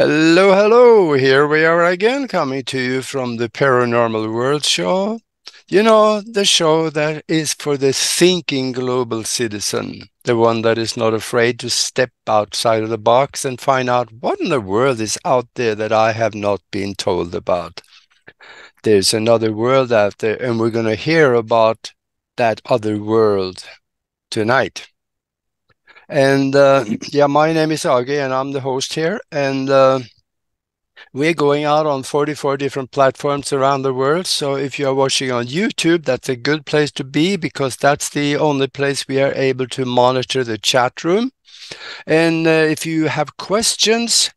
Hello, hello. Here we are again, coming to you from the Paranormal World Show. You know, the show that is for the thinking global citizen, the one that is not afraid to step outside of the box and find out what in the world is out there that I have not been told about. There's another world out there, and we're going to hear about that other world tonight. And yeah, my name is Aage, and I'm the host here. And we're going out on 44 different platforms around the world. So if you are watching on YouTube, that's a good place to be because that's the only place we are able to monitor the chat room. And if you have questions,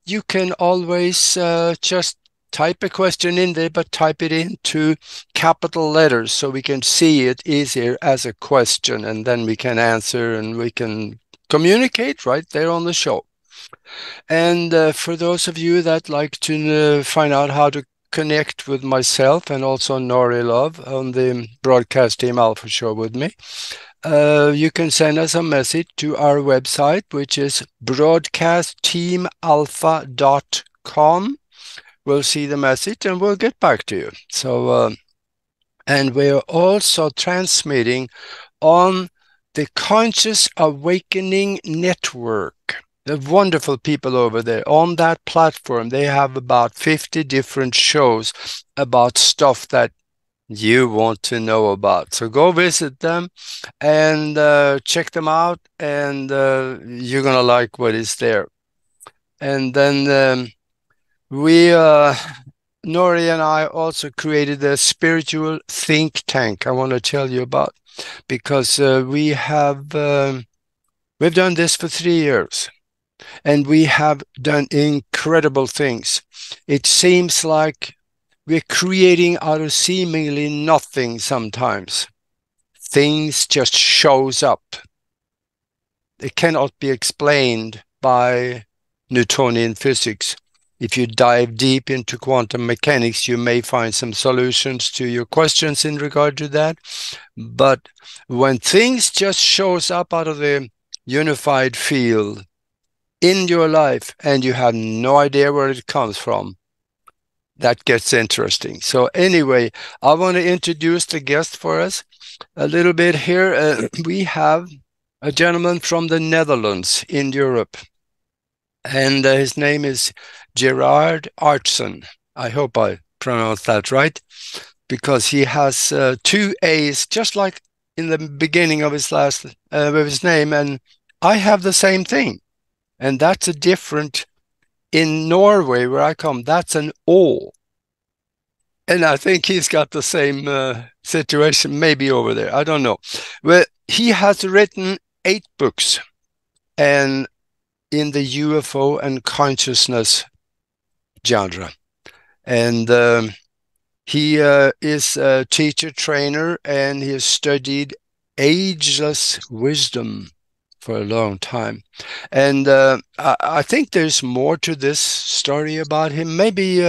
you can always just type a question in there, but type it into capital letters so we can see it easier as a question, and then we can answer and we can communicate right there on the show. And for those of you that like to find out how to connect with myself and also Nori Love on the Broadcast Team Alpha show with me, you can send us a message to our website, which is broadcastteamalpha.com. We'll see the message and we'll get back to you. So, and we're also transmitting on the Conscious Awakening Network. The wonderful people over there on that platform. They have about 50 different shows about stuff that you want to know about. So go visit them and check them out, and you're gonna like what is there. And then Nori and I also created a spiritual think tank I want to tell you about, because we've done this for 3 years. And we have done incredible things. It seems like we're creating out of seemingly nothing sometimes. Things just shows up. It cannot be explained by Newtonian physics. If you dive deep into quantum mechanics, you may find some solutions to your questions in regard to that. But when things just shows up out of the unified field, in your life and you have no idea where it comes from, that gets interesting. So anyway, I want to introduce the guest for us a little bit here. We have a gentleman from the Netherlands in Europe, and his name is Gerard Aartsen. I hope I pronounced that right, because he has two A's, just like in the beginning of his name, and I have the same thing. And that's a different, in Norway, where I come, that's an O. And I think he's got the same situation, maybe over there. I don't know. Well, he has written 8 books and in the UFO and consciousness genre. And he is a teacher, trainer, and he has studied ageless wisdom for a long time. And I think there's more to this story about him. Maybe,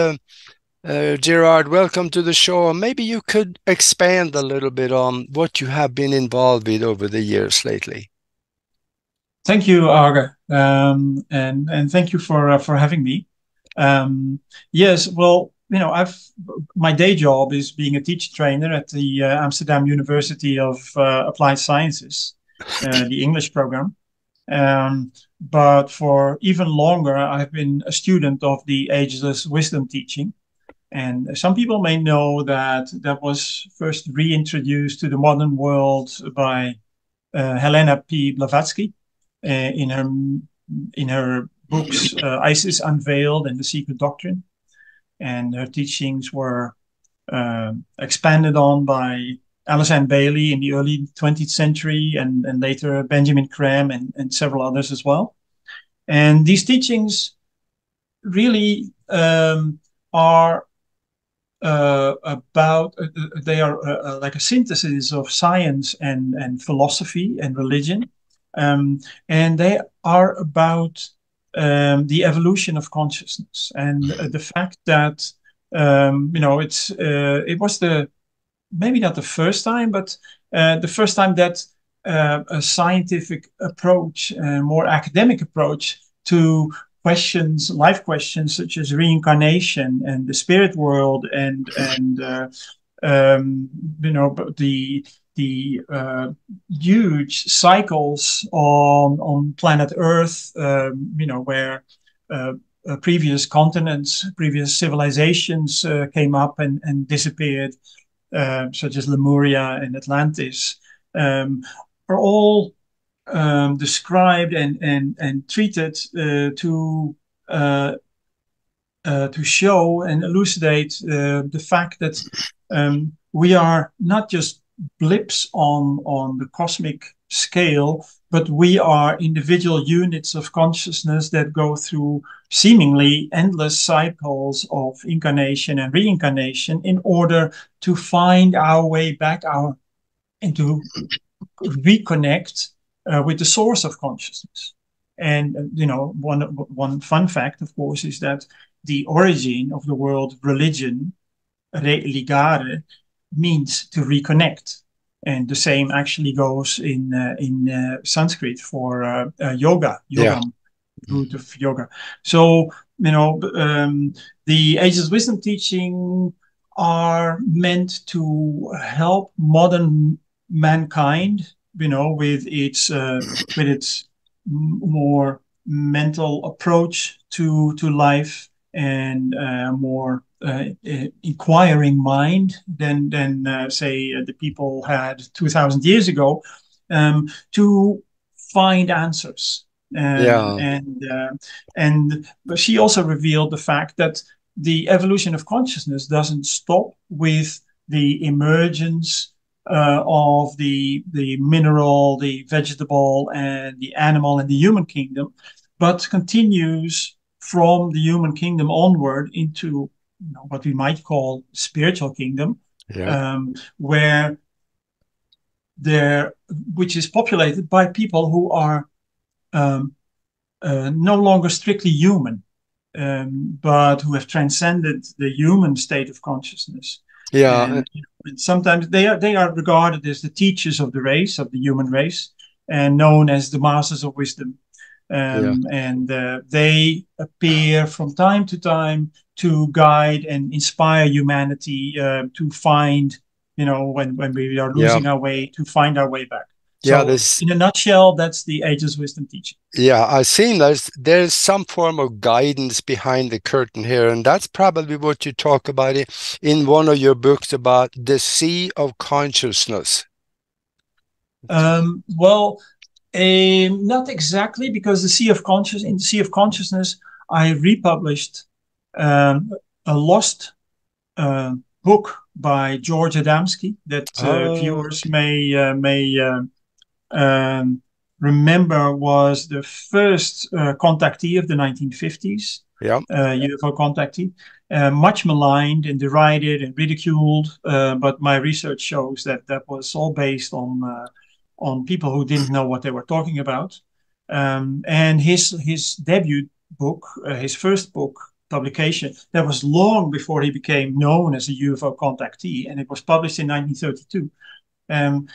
Gerard, welcome to the show. Maybe you could expand a little bit on what you have been involved with over the years lately. Thank you, Aage, and thank you for having me. Yes, well, my day job is being a teacher trainer at the Amsterdam University of Applied Sciences, the English program. But for even longer, I've been a student of the ageless wisdom teaching. And some people may know that that was first reintroduced to the modern world by Helena P. Blavatsky in her books Isis Unveiled and The Secret Doctrine. And her teachings were expanded on by Alice Bailey in the early 20th century, and later Benjamin Creme and several others as well. And these teachings really are they are like a synthesis of science and philosophy and religion. And they are about the evolution of consciousness and the fact that it was maybe not the first time, but the first time that a scientific approach, a more academic approach to questions, life questions such as reincarnation and the spirit world, um, the huge cycles on planet Earth, where previous continents, previous civilizations came up and disappeared, such as Lemuria and Atlantis, are all described and treated uh, to show and elucidate the fact that we are not just blips on the cosmic scale, but we are individual units of consciousness that go through seemingly endless cycles of incarnation and reincarnation in order to find our way back and to reconnect with the source of consciousness. And one fun fact, of course, is that the origin of the word religion, religare, means to reconnect, and the same actually goes in Sanskrit for yoga, Yeah. root of yoga. So the Ages of Wisdom teaching are meant to help modern mankind, with its more mental approach to life, and more inquiring mind than say the people had 2,000 years ago, to find answers. Yeah. But she also revealed the fact that the evolution of consciousness doesn't stop with the emergence of the mineral, the vegetable, and the animal and the human kingdom, but continues from the human kingdom onward into what we might call spiritual kingdom, Yeah. where which is populated by people who are no longer strictly human, but who have transcended the human state of consciousness. Yeah. And sometimes they are regarded as the teachers of the race, of the human race, and known as the masters of wisdom. Yeah. And they appear from time to time to guide and inspire humanity to find, when we are Yeah. losing our way, to find our way back. Yeah. So, in a nutshell, that's the Ages Wisdom teaching. Yeah, I seen there's some form of guidance behind the curtain here, and that's probably what you talk about in one of your books about the sea of consciousness. Well, not exactly, because in the Sea of Consciousness, I republished a lost book by George Adamski that Oh, viewers may remember was the first contactee of the 1950s, yeah, UFO contactee, much maligned and derided and ridiculed. But my research shows that that was all based on people who didn't know what they were talking about. And his debut book, his first book publication, that was long before he became known as a UFO contactee, and it was published in 1932. And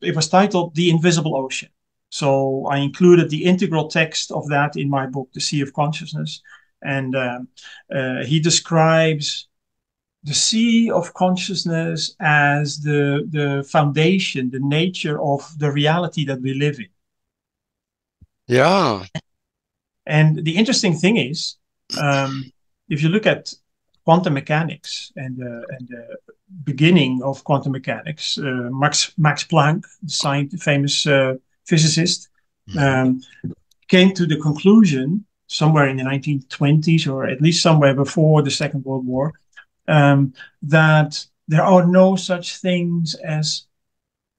it was titled The Invisible Ocean. So I included the integral text of that in my book, The Sea of Consciousness. And he describes the sea of consciousness as the foundation, the nature of the reality that we live in. yeah, And the interesting thing is, if you look at quantum mechanics and the beginning of quantum mechanics, Max Planck, the famous physicist, um, came to the conclusion somewhere in the 1920s, or at least somewhere before the Second World War, that there are no such things as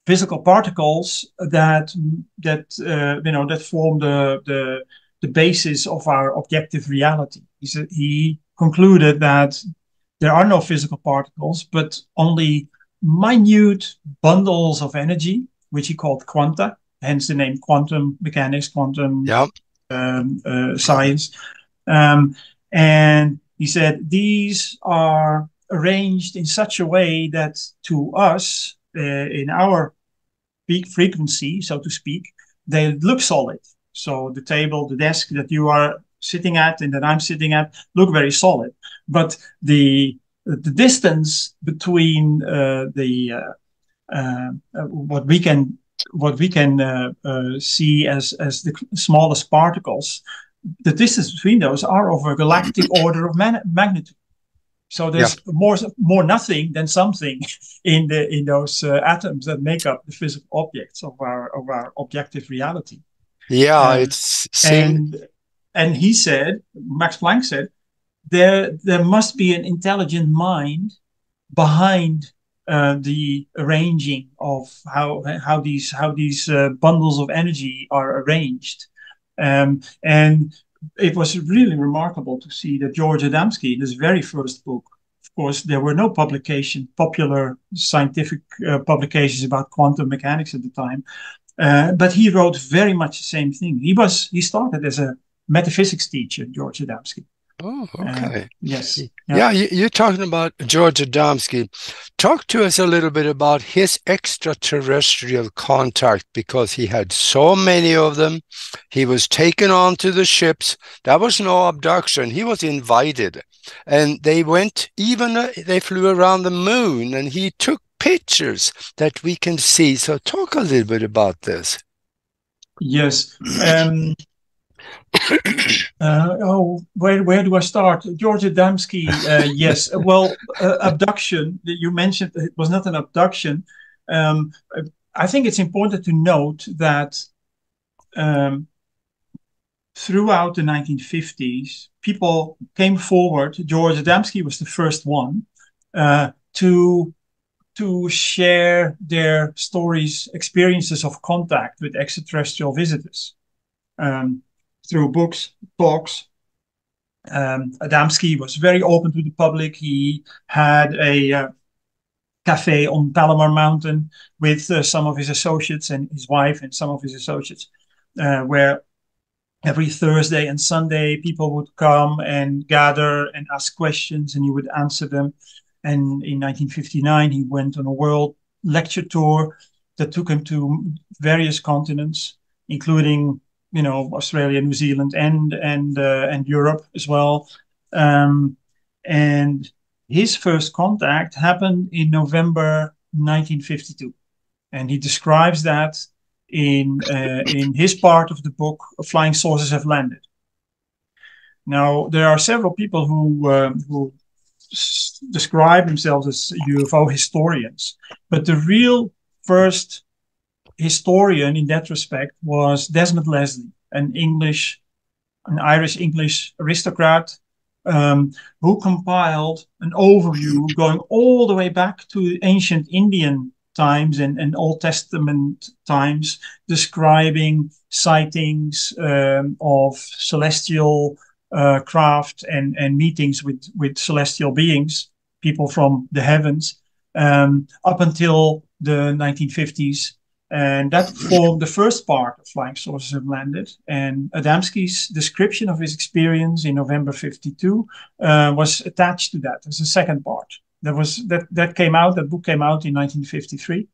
physical particles that form the basis of our objective reality. He concluded that there are no physical particles, but only minute bundles of energy, which he called quanta, hence the name quantum mechanics, quantum yeah, science. And he said these are arranged in such a way that to us, in our peak frequency, so to speak, they look solid. So the table, the desk that you are sitting at and that I'm sitting at look very solid, but the distance between what we can see as the smallest particles, the distance between those are of a galactic order of magnitude. So Yeah. there's more nothing than something in those atoms that make up the physical objects of our objective reality. Yeah, Um, it's same. and he said, Max Planck said, there must be an intelligent mind behind the arranging of how these bundles of energy are arranged. And it was really remarkable to see that George Adamski, in his very first book, of course, there were no popular scientific publications about quantum mechanics at the time, but he wrote very much the same thing. He started as a metaphysics teacher, George Adamski. Oh, okay. Yes. Yeah. Yeah, you're talking about George Adamski. Talk to us a little bit about his extraterrestrial contact, because he had so many of them. He was taken onto the ships. That was no abduction. He was invited. And they went, even they flew around the moon, and he took pictures that we can see. So talk a little bit about this. Yes. Where do I start? George Adamski, yes. Well, abduction, you mentioned it was not an abduction. I think it's important to note that throughout the 1950s, people came forward. George Adamski was the first one to share their stories, experiences of contact with extraterrestrial visitors. Through books, talks. Adamski was very open to the public. He had a cafe on Palomar Mountain with some of his associates and his wife and some of his associates, where every Thursday and Sunday people would come and gather and ask questions, and he would answer them. And in 1959, he went on a world lecture tour that took him to various continents, including Australia, New Zealand, and Europe as well. And his first contact happened in November 1952, and he describes that in his part of the book, "Flying Saucers Have Landed." Now, there are several people who describe themselves as UFO historians, but the real first historian in that respect was Desmond Leslie, an Irish English aristocrat, who compiled an overview going all the way back to ancient Indian times and Old Testament times, describing sightings of celestial craft and meetings with celestial beings, people from the heavens, up until the 1950s. And that formed the first part of Flying Saucers Have Landed. And Adamski's description of his experience in November 52 was attached to that as a second part. That book came out in 1953.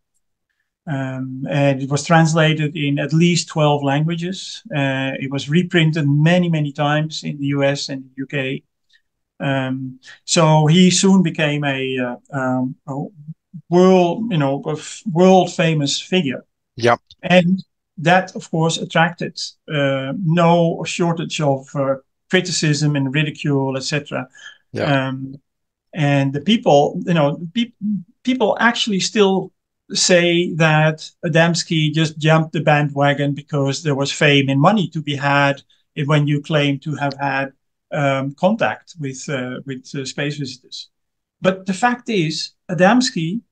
And it was translated in at least 12 languages. It was reprinted many, many times in the US and the UK. So he soon became a world famous figure. Yep. And that, of course, attracted no shortage of criticism and ridicule, etc. Yeah. And the people, people actually still say that Adamski just jumped the bandwagon because there was fame and money to be had when you claim to have had contact with space visitors. But the fact is, Adamski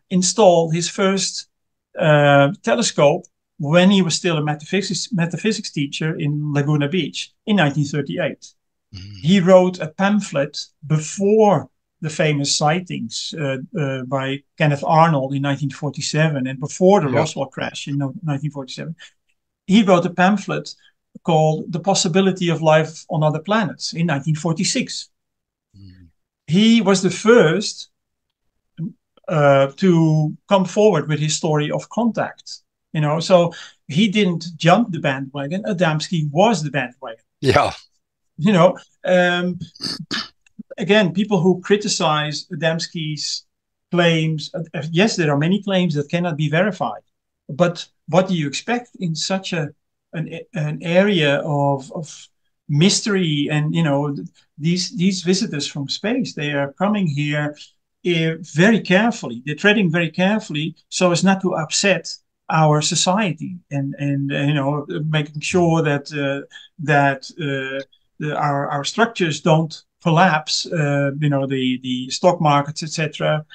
installed his first telescope when he was still a metaphysics teacher in Laguna Beach in 1938. Mm-hmm. He wrote a pamphlet before the famous sightings by Kenneth Arnold in 1947 and before the Roswell crash in 1947. He wrote a pamphlet called "The Possibility of Life on Other Planets" in 1946. Mm-hmm. He was the first to come forward with his story of contact So he didn't jump the bandwagon. Adamski was the bandwagon. Yeah. You know, um, again, people who criticize Adamski's claims, yes, there are many claims that cannot be verified. But what do you expect in such an area of mystery? And these visitors from space, they are coming here very carefully. They're treading very carefully so as not to upset our society, and making sure that our structures don't collapse. The stock markets, etc.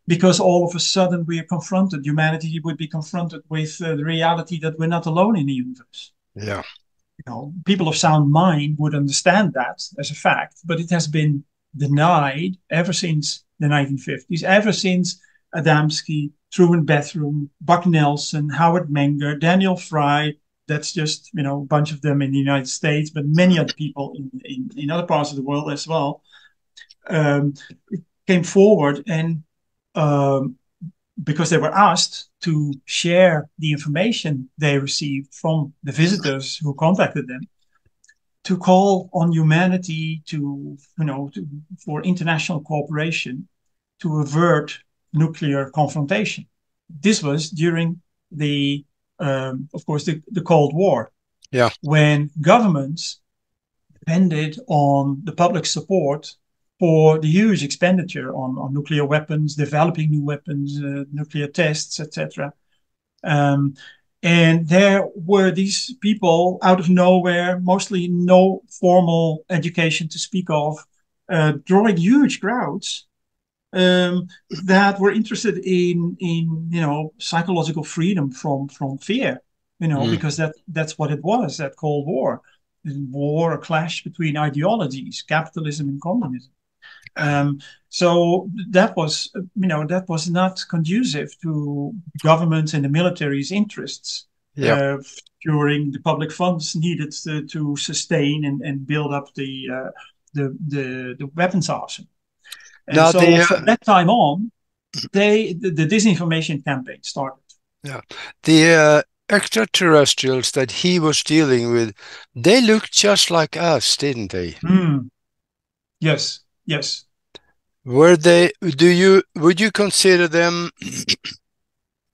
Because all of a sudden we are confronted, humanity would be confronted with the reality that we're not alone in the universe. Yeah. People of sound mind would understand that as a fact, but it has been denied ever since the 1950s, ever since Adamski, Truman Bethune, Buck Nelson, Howard Menger, Daniel Fry. That's just a bunch of them in the United States, but many other people in other parts of the world as well came forward, and because they were asked to share the information they received from the visitors who contacted them, to call on humanity for international cooperation to avert nuclear confrontation. This was during of course, the Cold War, Yeah. when governments depended on the public support for the huge expenditure on nuclear weapons, developing new weapons, nuclear tests, etc. And there were these people out of nowhere, mostly no formal education to speak of, drawing huge crowds that were interested in psychological freedom from fear, because that's what it was, that Cold War. War, a clash between ideologies, capitalism and communism. So that was not conducive to governments and the military's interests. Yeah. During the public funds needed to sustain and build up the weapons arsenal. And Now so from that time on, the disinformation campaign started. Yeah, the extraterrestrials that he was dealing with, they looked just like us, didn't they? Yes, yes. Were they? Would you consider them?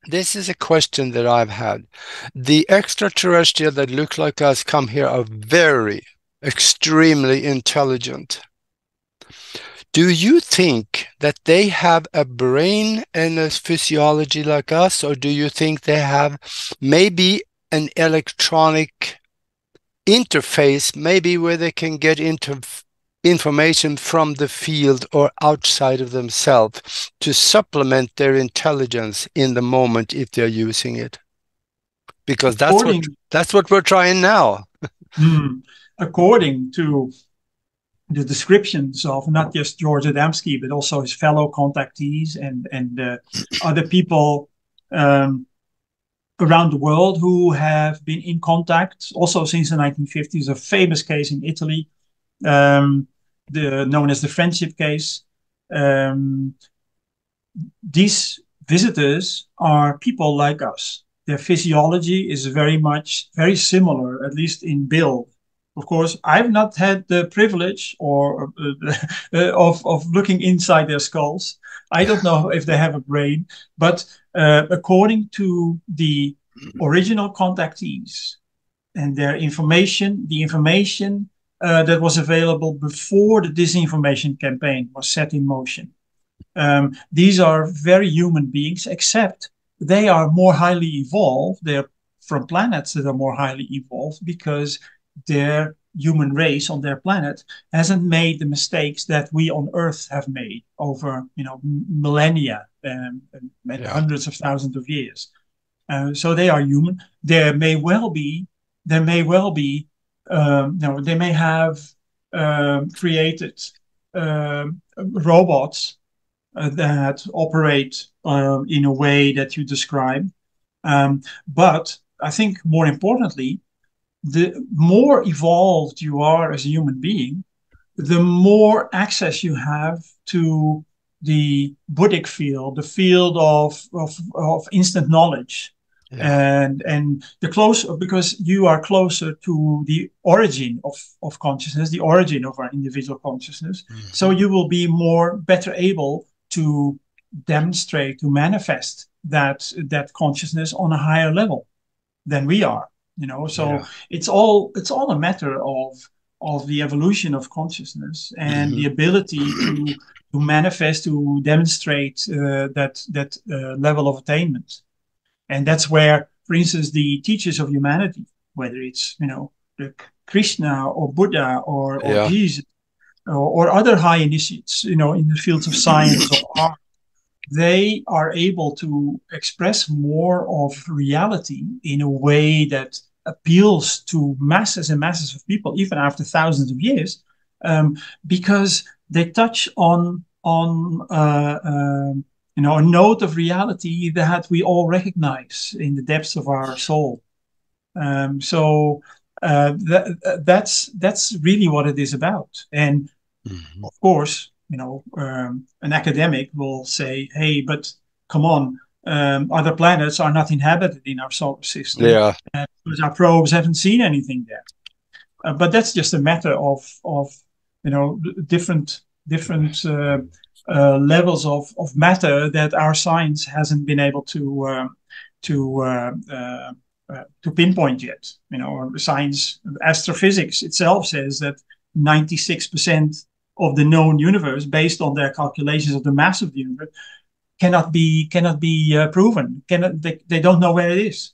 This is a question that I've had. The extraterrestrial that look like us come here are very, extremely intelligent. Do you think that they have a brain and a physiology like us, or do you think they have maybe an electronic interface, maybe where they can get into information from the field or outside of themselves to supplement their intelligence in the moment if they're using it? Because that's what we're trying now. According to the descriptions of not just George Adamski, but also his fellow contactees and other people around the world who have been in contact also since the 1950s. A famous case in Italy, known as the friendship case. These visitors are people like us. Their physiology is very similar, at least in build. Of course, I've not had the privilege of looking inside their skulls. I don't know if they have a brain, but according to the original contactees and their information, the information that was available before the disinformation campaign was set in motion. These are very human beings, except they are more highly evolved. They're from planets that are more highly evolved because their human race on their planet hasn't made the mistakes that we on Earth have made over millennia and hundreds of thousands of years. So they are human. They may have created robots that operate in a way that you describe. But I think more importantly, the more evolved you are as a human being, the more access you have to the Buddhic field, the field of instant knowledge. Yeah. And the closer, because you are closer to the origin of consciousness, the origin of our individual consciousness, so Hmm. you will be more better able to demonstrate, to manifest that consciousness on a higher level than we are. So Yeah. it's all a matter of the evolution of consciousness and Hmm. the ability to manifest, to demonstrate that level of attainment. And that's where, for instance, the teachers of humanity, whether it's the Krishna or Buddha or Yeah. Jesus or other high initiates, in the fields of science or art, they are able to express more of reality in a way that appeals to masses and masses of people, even after thousands of years, because they touch on a note of reality that we all recognize in the depths of our soul. So that's really what it is about. And Hmm. of course, an academic will say, "Hey, but come on, other planets are not inhabited in our solar system Yeah. because our probes haven't seen anything there." But that's just a matter of different levels of matter that our science hasn't been able to to pinpoint yet. Science, astrophysics itself says that 96% of the known universe, based on their calculations of the mass of the universe, cannot be proven. They don't know where it is.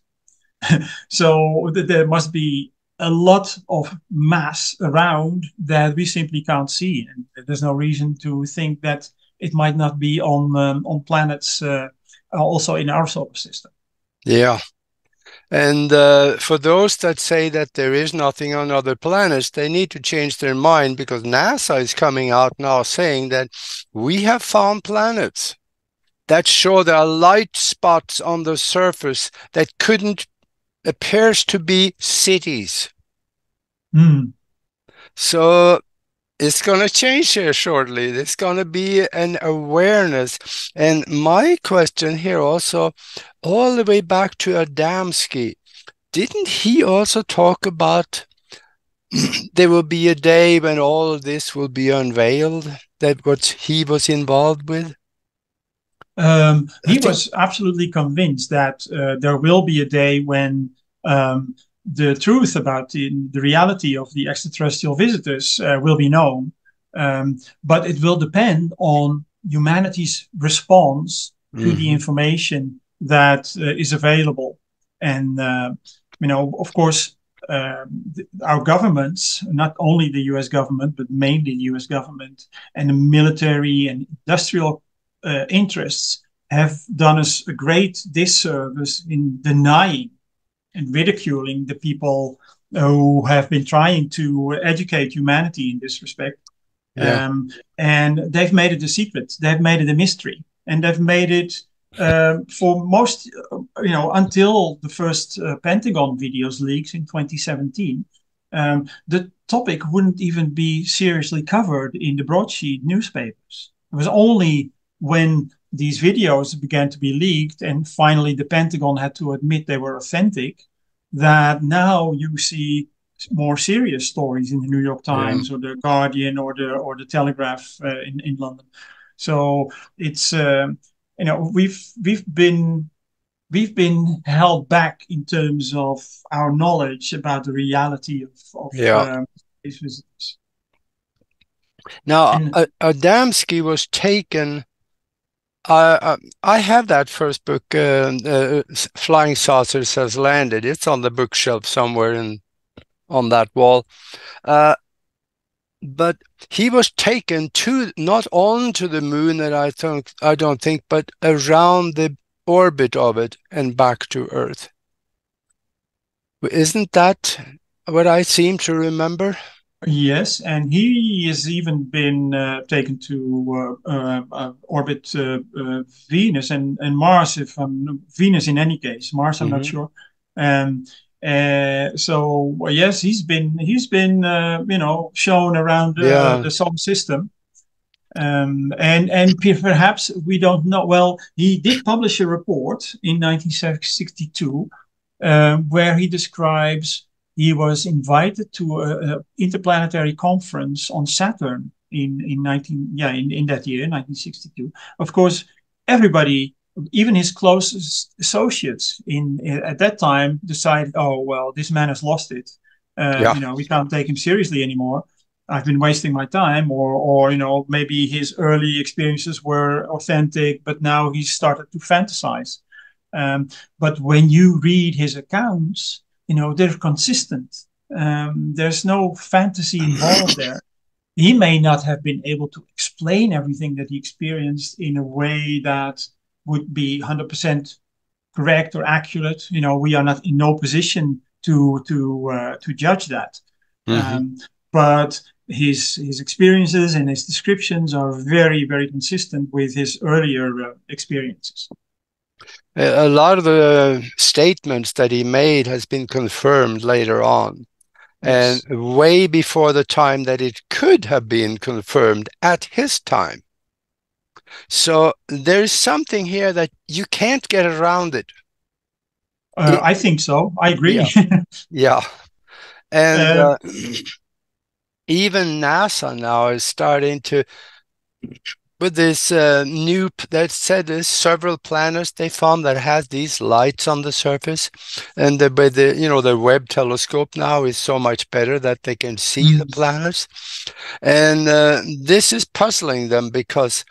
So there must be a lot of mass around that we simply can't see, and there's no reason to think that it might not be on planets also in our solar system. Yeah. And for those that say that there is nothing on other planets, they need to change their mind because NASA is coming out now saying that we have found planets that show there are light spots on the surface that couldn't appears to be cities. Hmm. So it's going to change here shortly. It's going to be an awareness. And my question here also, all the way back to Adamski, didn't he also talk about there will be a day when all of this will be unveiled? That what he was involved with? I He think, was absolutely convinced that there will be a day when the truth about the reality of the extraterrestrial visitors will be known. But it will depend on humanity's response to the mhm, information that is available. And, of course, our governments, not only the US government, but mainly the US government and the military and industrial interests, have done us a great disservice in denying and ridiculing the people who have been trying to educate humanity in this respect. yeah, Um, and they've made it a secret, they've made it a mystery, and they've made it for most, until the first Pentagon videos leaks in 2017. The topic wouldn't even be seriously covered in the broadsheet newspapers. It was only when these videos began to be leaked and finally the Pentagon had to admit they were authentic that now you see more serious stories in the New York yeah, Times or the Guardian or the Telegraph in London. So it's we've been held back in terms of our knowledge about the reality of yeah. these visitors. Now, And Adamski was taken. I have that first book, Flying Saucers Has Landed. It's on the bookshelf somewhere on that wall. Uh, but he was taken to not onto the moon, that I don't think, but around the orbit of it and back to Earth. Isn't that what I seem to remember? yes, and he has even been taken to orbit Venus and Mars. If Venus, in any case, Mars, I'm not Hmm. sure. Um, so well, yes, he's been shown around Yeah, the solar system. And perhaps we don't know. Well, he did publish a report in 1962 where he describes he was invited to a interplanetary conference on Saturn in that year, 1962. Of course, everybody, even his closest associates at that time, decided, oh well, this man has lost it. Yeah. We can't take him seriously anymore. I've been wasting my time, or maybe his early experiences were authentic, but now he's started to fantasize. But when you read his accounts, they're consistent. There's no fantasy involved there. He may not have been able to explain everything that he experienced in a way that would be 100% correct or accurate. We are not in no position to judge that. Mm-hmm. But his experiences and his descriptions are very, very consistent with his earlier experiences. A lot of the statements that he made has been confirmed later on, and Yes. way before the time that it could have been confirmed at his time. So there's something here that you can't get around it. I think so. I agree. Yeah, yeah. And uh, even NASA now is starting to, with this new, that said there's several planets they found that has these lights on the surface, and with the Webb telescope now is so much better that they can see the planets, and this is puzzling them because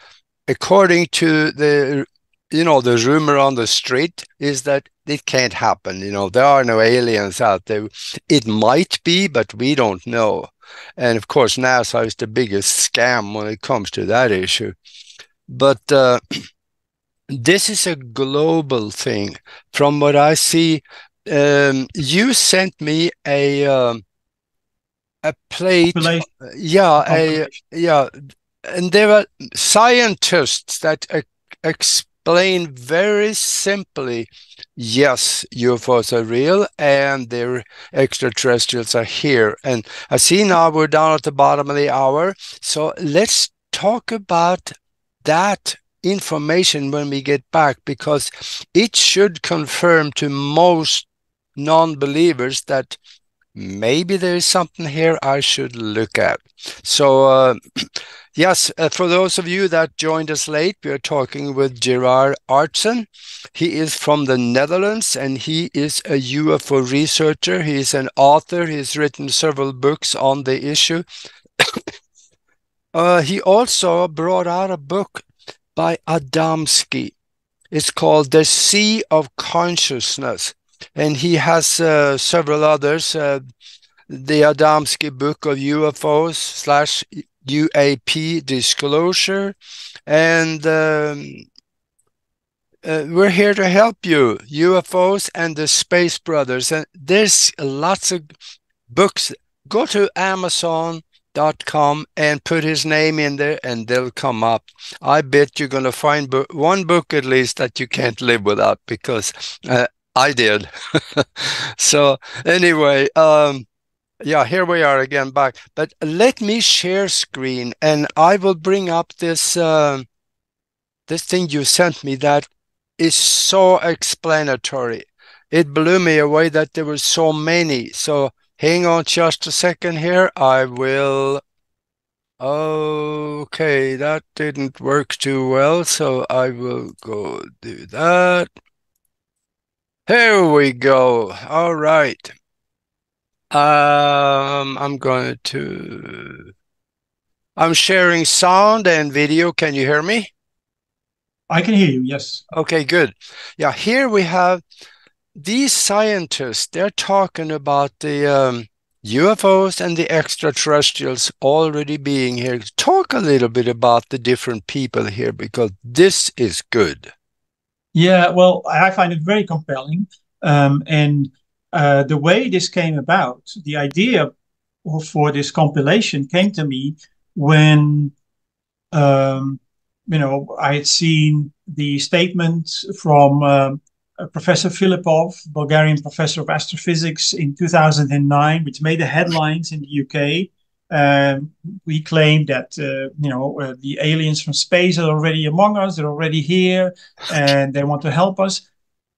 according to the rumor on the street is that it can't happen. There are no aliens out there. It might be, but we don't know. And of course, NASA is the biggest scam when it comes to that issue. But this is a global thing. From what I see, you sent me a plate. Yeah, and there are scientists that explain very simply, yes, UFOs are real and their extraterrestrials are here. And I see now we're down at the bottom of the hour, so let's talk about that information when we get back, because it should confirm to most non-believers that maybe there is something here I should look at. So yes, for those of you that joined us late, we are talking with Gerard Aartsen. He is from the Netherlands and he is a UFO researcher. He is an author. He's written several books on the issue. He also brought out a book by Adamski. It's called The Sea of Consciousness. And he has several others. The Adamski book of UFOs / UAP disclosure. And we're here to help you, UFOs and the Space Brothers. And there's lots of books. Go to Amazon.com and put his name in there and they'll come up. I bet you're going to find one book at least that you can't live without, because I did. So anyway, yeah, here we are again back. But let me share screen and I will bring up this this thing you sent me that is so explanatory. It blew me away that there were so many. So hang on just a second here. I will. Okay, that didn't work too well, so I will go do that. Here we go. All right. I'm sharing sound and video. Can you hear me? I can hear you, yes. Okay, good. Yeah, here we have these scientists. They're talking about the UFOs and the extraterrestrials already being here. Talk a little bit about the different people here, because this is good. Yeah, well, I find it very compelling. And the way this came about, the idea for this compilation came to me when, I had seen the statement from Professor Filipov, Bulgarian professor of astrophysics in 2009, which made the headlines in the UK. We claim that the aliens from space are already among us. They're already here, and they want to help us.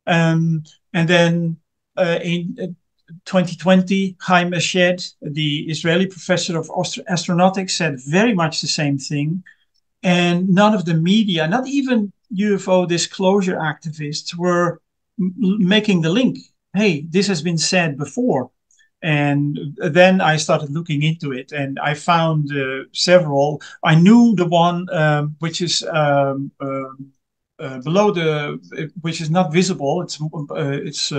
And then in 2020, Haim Eshed, the Israeli professor of astronautics, said very much the same thing. And none of the media, not even UFO disclosure activists, were making the link. Hey, this has been said before. And then I started looking into it, and I found several. I knew the one which is below which is not visible. It's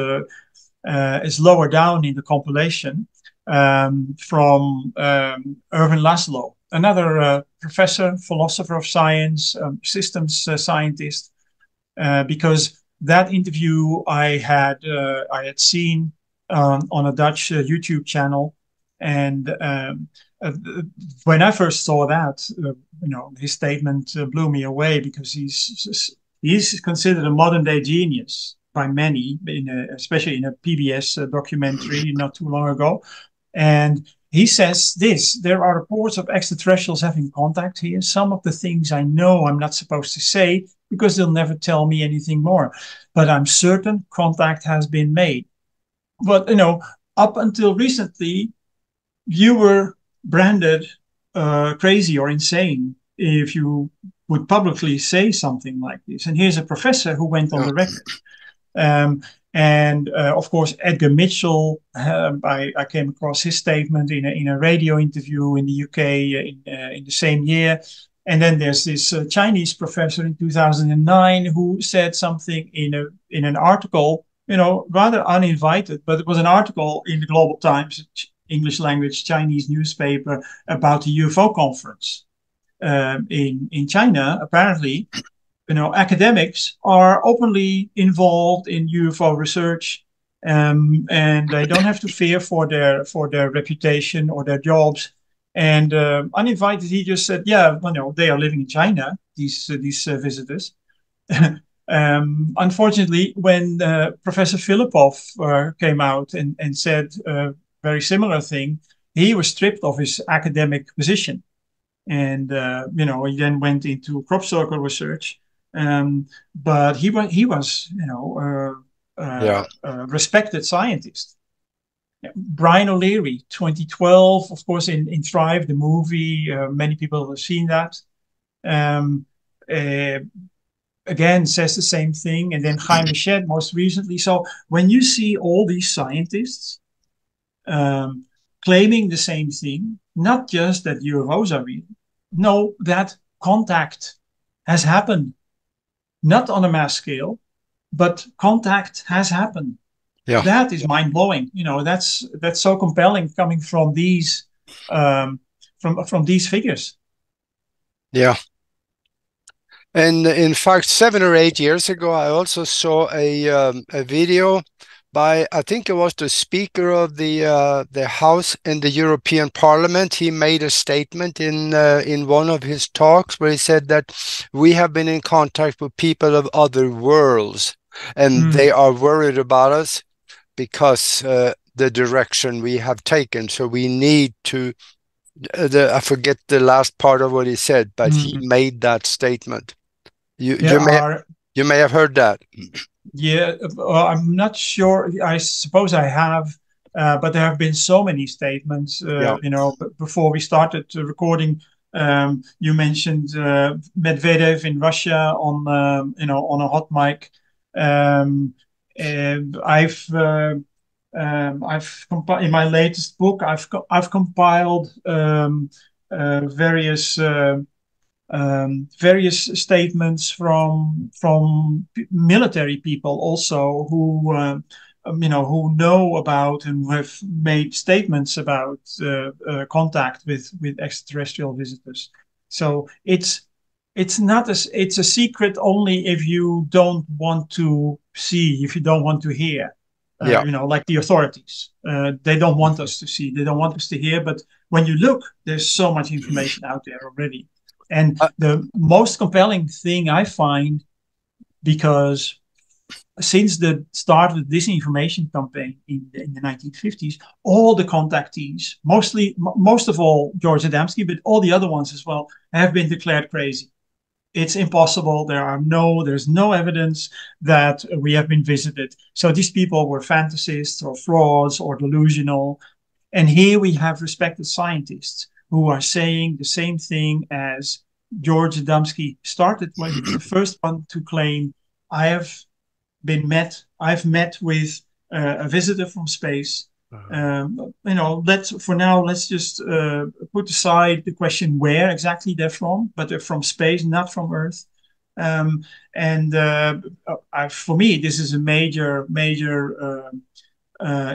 lower down in the compilation, from Erwin Laszlo, another professor, philosopher of science, systems scientist, because that interview I had seen on a Dutch YouTube channel, and when I first saw that, his statement blew me away, because he's considered a modern day genius by many, especially in a PBS documentary not too long ago. And he says this: there are reports of extraterrestrials having contact here. Some of the things I know I'm not supposed to say because they'll never tell me anything more. But I'm certain contact has been made. But, up until recently, you were branded crazy or insane if you would publicly say something like this. And here's a professor who went on the record. Of course, Edgar Mitchell, I came across his statement in a radio interview in the UK in the same year. And then there's this Chinese professor in 2009 who said something in an article, rather uninvited, but it was an article in the Global Times, English language Chinese newspaper, about the UFO conference in China. Apparently, academics are openly involved in UFO research, and they don't have to fear for their reputation or their jobs. And uninvited, he just said, "Yeah, they are living in China. These visitors." Unfortunately, when Professor Filipov came out and said a very similar thing, he was stripped of his academic position, and he then went into crop circle research. But he was Yeah. a respected scientist. Brian O'Leary, 2012, of course, in Thrive, the movie, many people have seen that. Again, says the same thing. And then Haim Eshed most recently. So when you see all these scientists claiming the same thing, not just that UFOs are real, no, that contact has happened, not on a mass scale, but contact has happened. Yeah. That is mind blowing. That's so compelling coming from these from these figures. Yeah. And in fact, 7 or 8 years ago, I also saw a video by, I think it was the Speaker of the House in the European Parliament. He made a statement in one of his talks where he said that we have been in contact with people of other worlds, and they are worried about us because the direction we have taken. So we need to. I forget the last part of what he said, but he made that statement. You may have heard that. Yeah, I'm not sure. I suppose I have, but there have been so many statements. Before we started recording, you mentioned Medvedev in Russia on a hot mic. I've in my latest book, I've compiled various statements from military people also who know about and who have made statements about contact with extraterrestrial visitors. So it's a secret only if you don't want to see, if you don't want to hear. Like the authorities, they don't want us to see, they don't want us to hear. But when you look, there's so much information out there already. And the most compelling thing I find, because since the start of the disinformation campaign in the 1950s, all the contactees, most of all George Adamski, but all the other ones as well, have been declared crazy. It's impossible. There's no evidence that we have been visited. So these people were fantasists or frauds or delusional. And here we have respected scientists who are saying the same thing as George Adamski started when he was the first one to claim, I have I've met with a visitor from space. Let's just put aside the question where exactly they're from, but they're from space, not from Earth. And for me, this is a major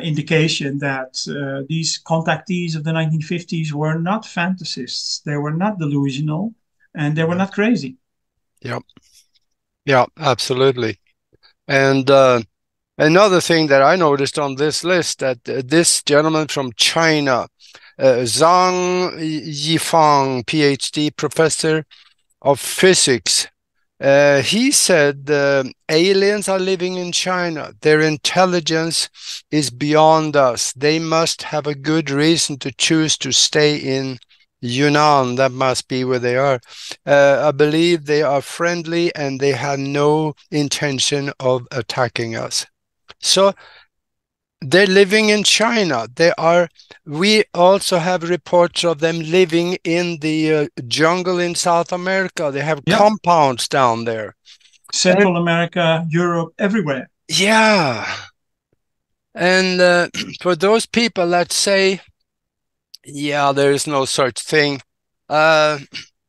indication that these contactees of the 1950s were not fantasists. They were not delusional, and they were not crazy. Yeah, yeah, absolutely. And another thing that I noticed on this list, that this gentleman from China, Zhang Yifang, PhD, professor of physics, he said aliens are living in China. Their intelligence is beyond us. They must have a good reason to choose to stay in Yunnan. That must be where they are. I believe they are friendly and they have no intention of attacking us. So they're living in China. We also have reports of them living in the jungle in South America. They have Yeah. compounds down there. Central America, Europe, everywhere. Yeah. And for those people that say, yeah, there is no such thing, I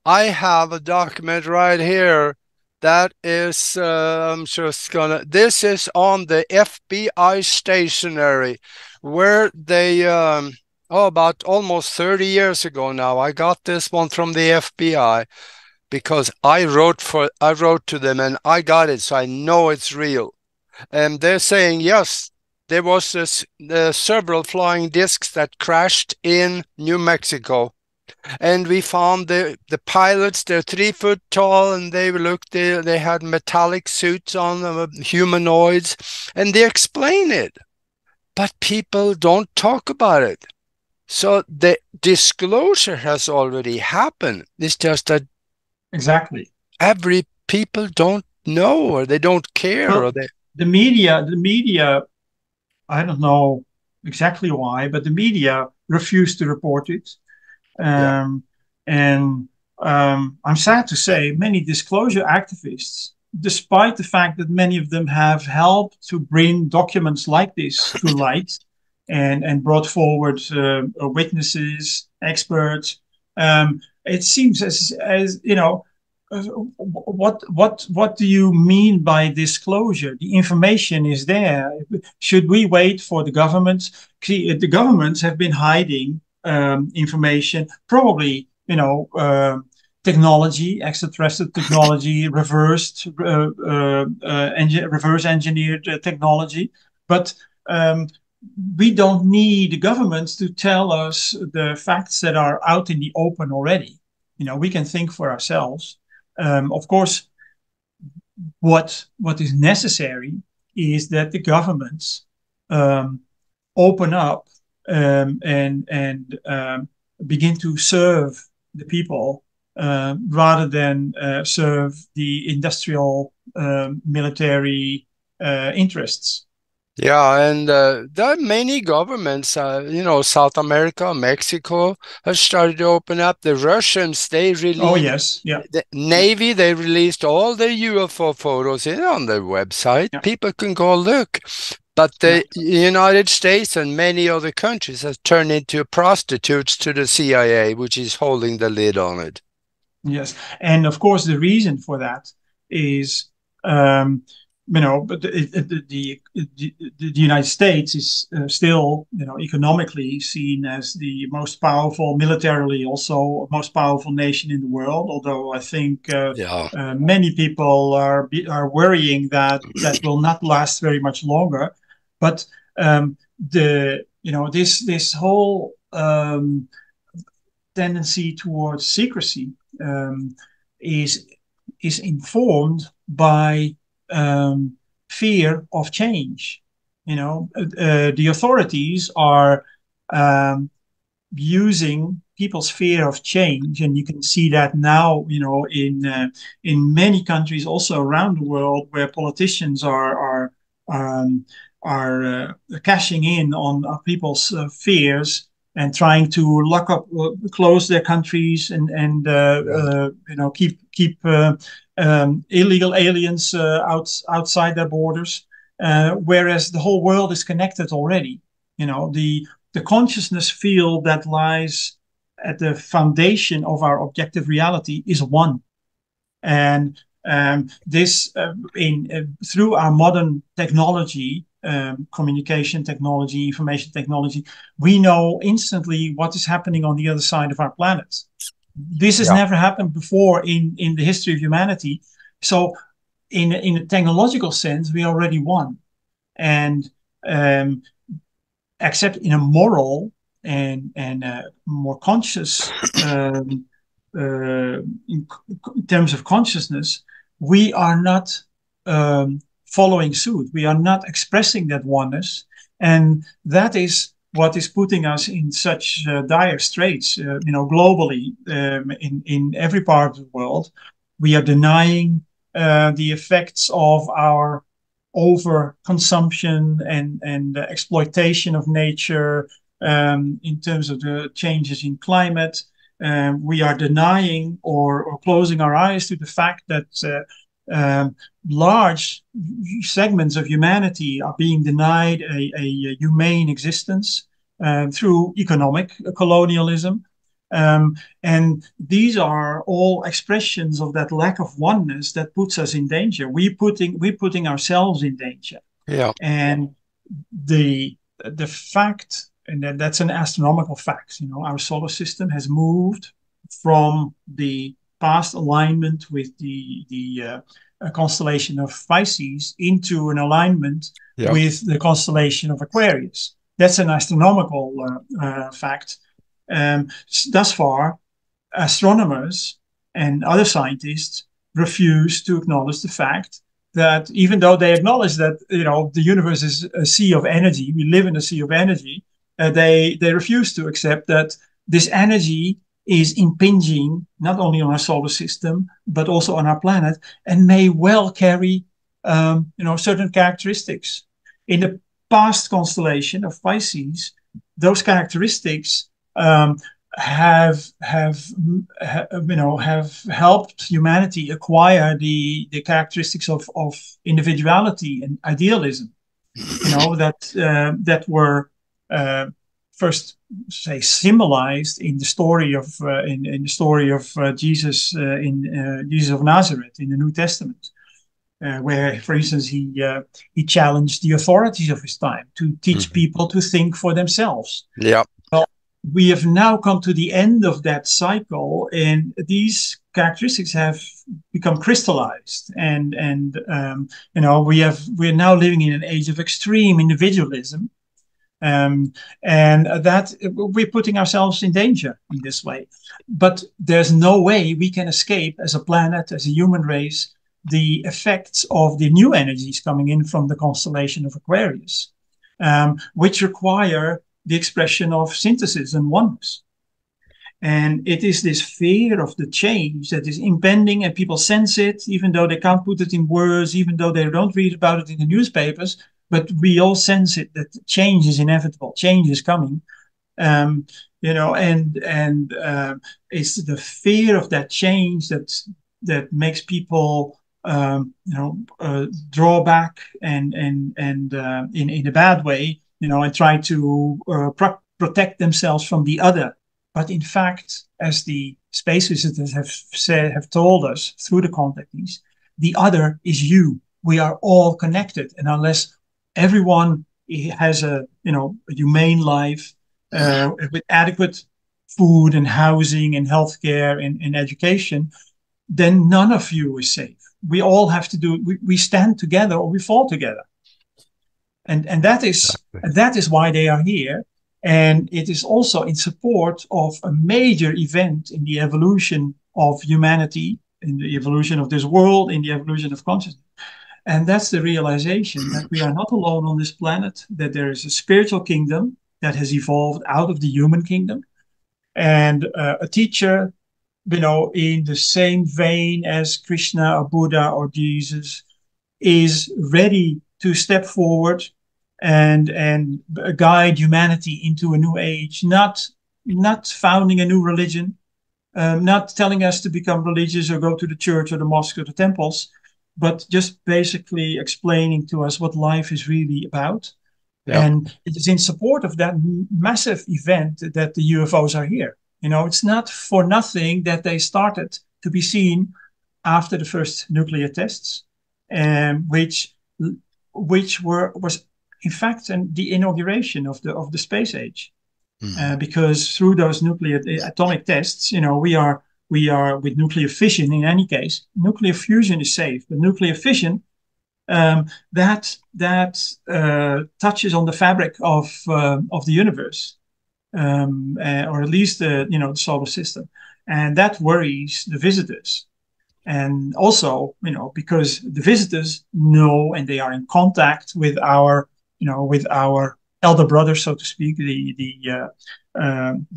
have a document right here that is, I'm just gonna, this is on the FBI stationery where they, about almost 30 years ago now, I got this one from the FBI because I wrote to them and I got it, so I know it's real. And they're saying, yes, there was several flying discs that crashed in New Mexico. And we found the pilots, they're 3 foot tall, and they had metallic suits on them, humanoids, and they explain it. But people don't talk about it. So the disclosure has already happened. It's just that exactly every people don't know, or they don't care, well, or they the media, I don't know exactly why, but the media refused to report it. yeah. And I'm sad to say many disclosure activists, despite the fact that many of them have helped to bring documents like this to light and brought forward witnesses, experts, it seems as you know, what do you mean by disclosure? The information is there. Should we wait for the governments? The governments have been hiding information, probably, technology, extraterrestrial technology, reverse engineered technology. But we don't need the governments to tell us the facts that are out in the open already. We can think for ourselves. Of course, what is necessary is that the governments open up and begin to serve the people rather than serve the industrial military interests. Yeah, and there are many governments, South America, Mexico has started to open up. The Russians, they Oh, released, yes. Yeah. the Yeah. Navy, they released all their UFO photos on their website. Yeah. People can go look. But Yeah. the United States and many other countries have turned into prostitutes to the CIA, which is holding the lid on it. Yes. And of course, the reason for that is but the United States is still, economically seen as the most powerful, militarily also most powerful nation in the world. Although I think Yeah. many people are worrying that that will not last very much longer. But this whole tendency towards secrecy is informed by fear of change. The authorities are using people's fear of change, and you can see that now, in many countries also around the world, where politicians um, cashing in on people's fears and trying to lock up, close their countries, Yeah. keep illegal aliens outside their borders, whereas the whole world is connected already. The consciousness field that lies at the foundation of our objective reality is one. And this, through our modern technology, communication technology, information technology, we know instantly what is happening on the other side of our planet. This has Yeah. never happened before in the history of humanity. So, in a technological sense, we already won. And except in a moral and more conscious, in terms of consciousness, we are not following suit. We are not expressing that oneness, and that is what is putting us in such dire straits. Globally, in every part of the world, we are denying the effects of our overconsumption and exploitation of nature, in terms of the changes in climate. We are denying or closing our eyes to the fact that large segments of humanity are being denied a humane existence through economic colonialism. And these are all expressions of that lack of oneness that puts us in danger. We're putting ourselves in danger. Yeah. And the fact, and that's an astronomical fact, our solar system has moved from the past alignment with the constellation of Pisces into an alignment Yeah. with the constellation of Aquarius. That's an astronomical fact. Thus far, astronomers and other scientists refuse to acknowledge the fact that, even though they acknowledge that the universe is a sea of energy, we live in a sea of energy, they refuse to accept that this energy is impinging not only on our solar system but also on our planet, and may well carry certain characteristics. In the past constellation of Pisces, those characteristics have helped humanity acquire the characteristics of individuality and idealism. That were first, say, symbolized in the story of Jesus, in Jesus of Nazareth in the New Testament, where, for instance, he challenged the authorities of his time to teach people to think for themselves. Yeah. Well, we have now come to the end of that cycle, and these characteristics have become crystallized. And we're now living in an age of extreme individualism, and that we're putting ourselves in danger in this way. But there's no way we can escape, as a planet, as a human race, the effects of the new energies coming in from the constellation of Aquarius, which require the expression of synthesis and oneness. And it is this fear of the change that is impending, and people sense it, even though they can't put it in words, even though they don't read about it in the newspapers. But we all sense it, that change is inevitable, change is coming. And it's the fear of that change that makes people draw back and in a bad way, and try to protect themselves from the other. But in fact, as the space visitors have told us through the contactees, the other is you. We are all connected, and unless everyone has a humane life with adequate food and housing and healthcare and education, then none of you is safe. We all have to we stand together or we fall together. And that is why they are here. And it is also in support of a major event in the evolution of humanity, in the evolution of this world, in the evolution of consciousness. And that's the realization that we are not alone on this planet, that there is a spiritual kingdom that has evolved out of the human kingdom. And a teacher, in the same vein as Krishna or Buddha or Jesus, is ready to step forward and guide humanity into a new age, not founding a new religion, not telling us to become religious or go to the church or the mosque or the temples, but just basically explaining to us what life is really about. Yeah. And it is in support of that massive event that the UFOs are here. It's not for nothing that they started to be seen after the first nuclear tests, which was in fact the inauguration of the space age. Because through those atomic tests, we are with nuclear fission. In any case, nuclear fusion is safe, but nuclear fission that touches on the fabric of the universe, or at least the solar system, and that worries the visitors. And also, because the visitors know and they are in contact with our elder brothers, so to speak, the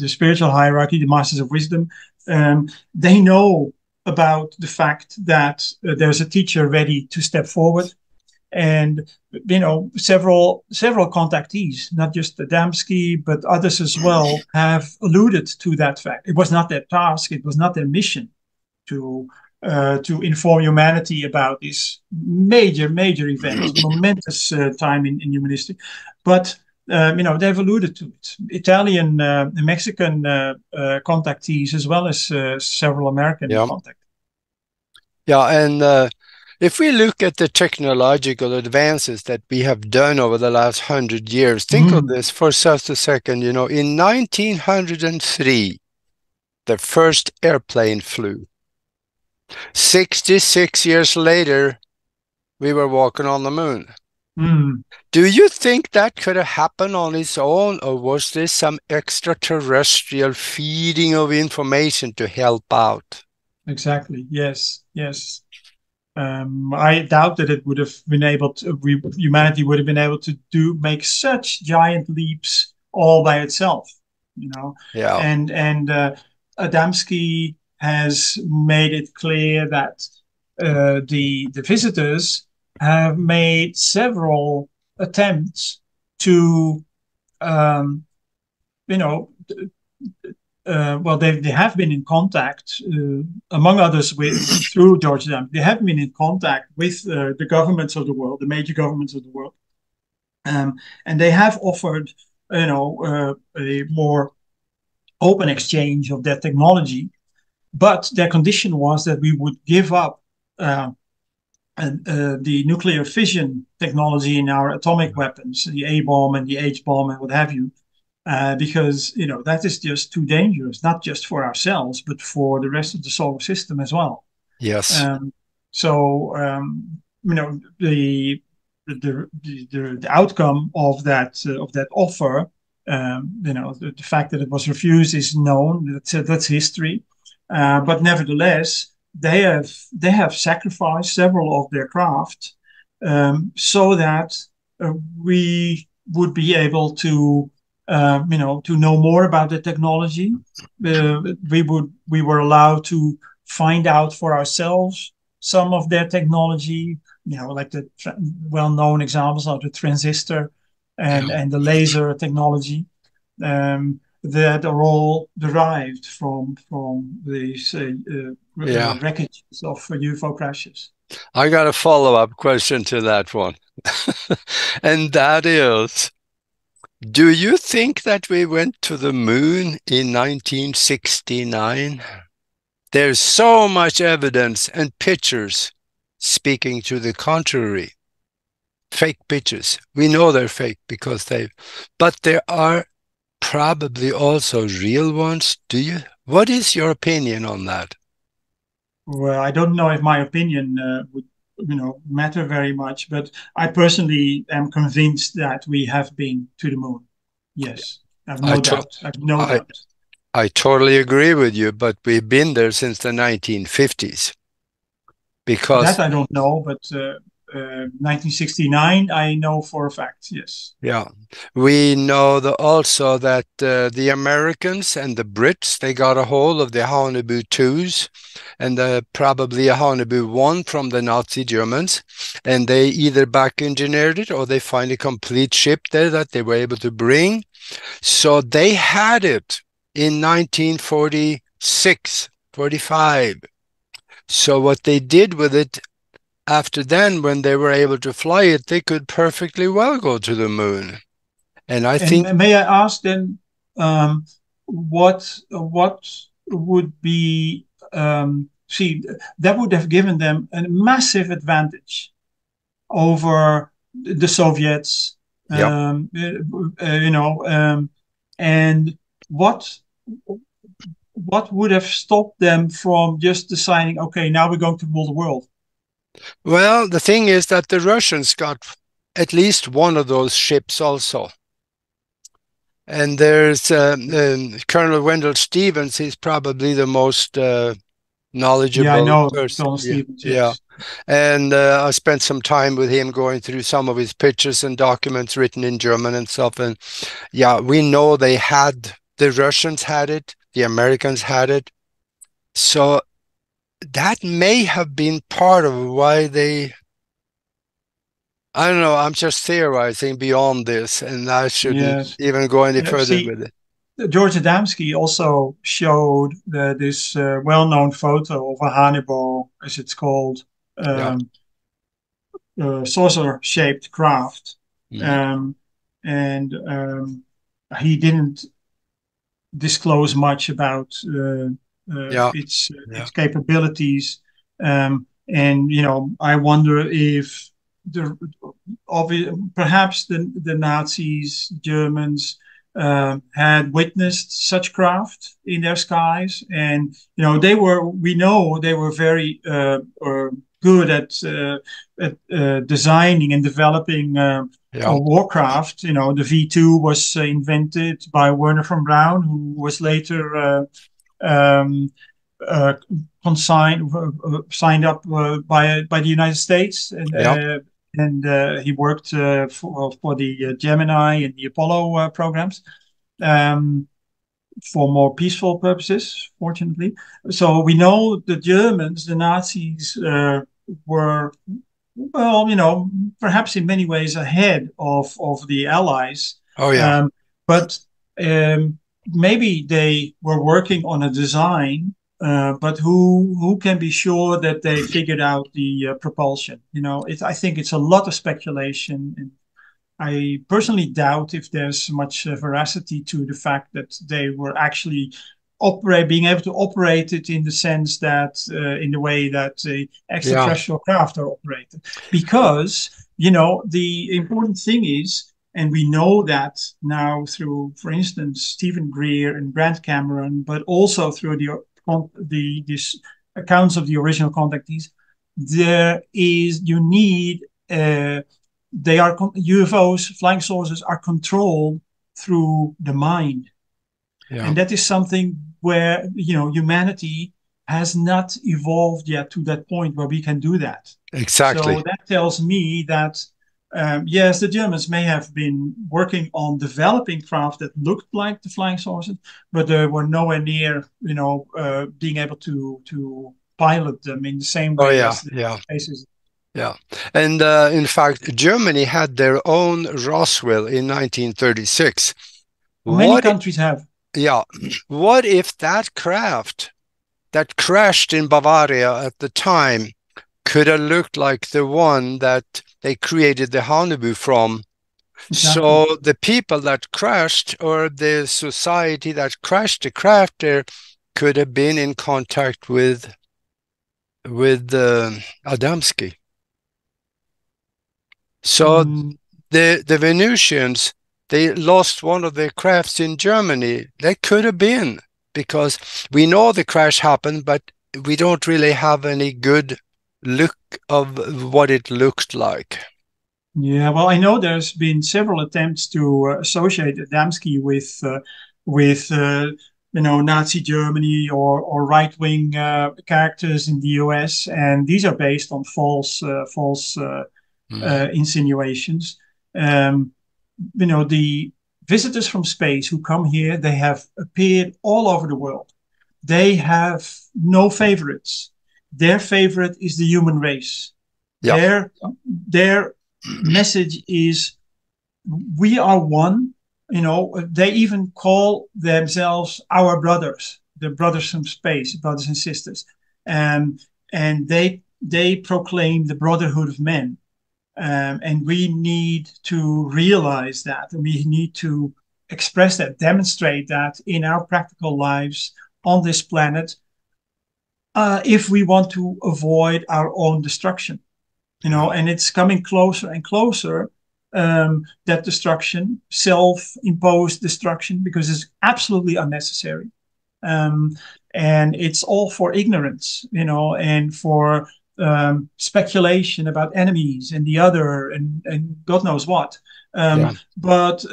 spiritual hierarchy, the masters of wisdom. They know about the fact that there's a teacher ready to step forward, and several contactees, not just Adamski but others as well, have alluded to that fact. It was not their task, it was not their mission to inform humanity about this major event, momentous time in human history. But they've alluded to it. Italian, Mexican contactees, as well as several American contactees. Yeah, and if we look at the technological advances that we have done over the last 100 years, think of this for just a second. In 1903, the first airplane flew. 66 years later, we were walking on the moon. Do you think that could have happened on its own, or was this some extraterrestrial feeding of information to help out? Exactly. Yes. I doubt that it would have been able to. Humanity would have been able to make such giant leaps all by itself. Yeah. And Adamski has made it clear that the visitors have made several attempts to, they have been in contact, among others, through George Adamski. They have been in contact with the governments of the world, the major governments of the world, and they have offered, a more open exchange of their technology. But their condition was that we would give up the nuclear fission technology in our atomic weapons, the A bomb and the H bomb and what have you, because that is just too dangerous, not just for ourselves, but for the rest of the solar system as well. Yes. The outcome of that offer, the fact that it was refused is known. That's history. But nevertheless, they have sacrificed several of their craft, so that we would be able to know more about the technology. We were allowed to find out for ourselves some of their technology, like the well-known examples of the transistor and the laser technology. That are all derived from these wreckages of UFO crashes. I got a follow-up question to that one. And that is, do you think that we went to the moon in 1969? There's so much evidence and pictures speaking to the contrary. Fake pictures. We know they're fake because but there are probably also real ones. What is your opinion on that? Well, I don't know if my opinion would matter very much, but I personally am convinced that we have been to the moon. Yes, I have no doubt. I have no doubt. I totally agree with you, but we've been there since the 1950s. Because that I don't know, but 1969, I know for a fact. Yes. Yeah, we know also that the Americans and the Brits, they got a hold of the Honeyboo 2s and probably a Honeyboo 1 from the Nazi Germans, and they either back engineered it or they find a complete ship there that they were able to bring. So they had it in 1946, 45. So what they did with it after then, when they were able to fly it, they could perfectly well go to the moon. And I And think, may I ask then, what would be see that would have given them a massive advantage over the Soviets, yeah. and what would have stopped them from just deciding, okay, now we're going to rule the world? Well, the thing is that the Russians got at least one of those ships also. And there's Colonel Wendell Stevens. He's probably the most Yeah, I knowledgeable know person. Colonel Yeah, Stevens. yeah. Yes. And I spent some time with him going through some of his pictures and documents written in German and stuff. And yeah, we know the Russians had it, the Americans had it. So that may have been part of why I don't know, I'm just theorizing beyond this, and I shouldn't Yes. even go any further See, with it. George Adamski also showed this well-known photo of a Hannibal, as it's called, Yeah. um, saucer-shaped craft, Mhm. um, and he didn't disclose much about Yeah. its Yeah. capabilities. And I wonder if the perhaps the Nazis, Germans, had witnessed such craft in their skies, and we know they were very good at designing and developing Yeah. Warcraft. The V2 was invented by Werner von Braun, who was later um, uh, consigned signed up by the United States, Yeah. and he worked for the Gemini and the Apollo programs. Um, for more peaceful purposes, fortunately. So we know the Germans, the Nazis, were, well, perhaps in many ways ahead of the Allies. Oh, yeah. But maybe they were working on a design, but who can be sure that they figured out the propulsion? I think it's a lot of speculation, and I personally doubt if there's much veracity to the fact that they were actually being able to operate it in the sense that, in the way that Yeah. extraterrestrial craft are operated. Because, the important thing is, and we know that now through, for instance, Stephen Greer and Grant Cameron, but also through these accounts of the original contactees, you need UFOs, flying saucers, are controlled through the mind, Yeah. and that is something where humanity has not evolved yet to that point where we can do that. Exactly. So that tells me that yes, the Germans may have been working on developing craft that looked like the flying saucers, but they were nowhere near, being able to pilot them in the same Oh, way yeah. as the Yeah. spaces. Yeah. And in fact, Germany had their own Roswell in 1936. Many What, countries have. yeah, what if that craft that crashed in Bavaria at the time could have looked like the one that they created the Honeyboo from? Exactly. So the people that crashed, or the society that crashed the craft there, could have been in contact with Adamski. So Mm, the Venusians, they lost one of their crafts in Germany. They could have been, because we know the crash happened, but we don't really have any good look of what it looked like. yeah, well, I know there's been several attempts to associate Adamski with Nazi Germany or right wing characters in the U.S., and these are based on false Mhm. insinuations. Um, the visitors from space who come here, they have appeared all over the world. They have no favorites. Their favorite is the human race. Yeah. Their message is we are one. They even call themselves our brothers, the brothers from space, brothers and sisters, and they proclaim the brotherhood of men. And we need to realize that, and we need to express that, demonstrate that in our practical lives on this planet, if we want to avoid our own destruction. Yeah. And it's coming closer and closer, that destruction, self-imposed destruction, because it's absolutely unnecessary. Um, and it's all for ignorance, and for speculation about enemies and the other, and God knows what. Yeah. But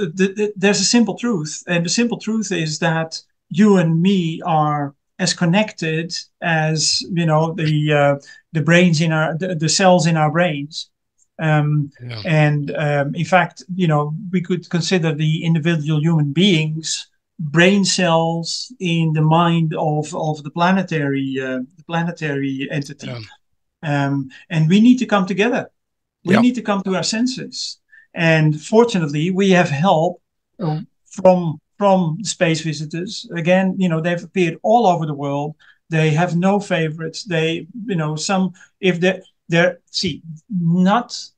there's a simple truth, and the simple truth is that you and me are as connected as the brains in the cells in our brains. Yeah. And in fact, we could consider the individual human beings brain cells in the mind of the planetary entity. Yeah. And we need to come together. We Yeah. need to come to our senses. And fortunately, we have help from space visitors. Again, they've appeared all over the world. They have no favorites. They, some, if they're see, not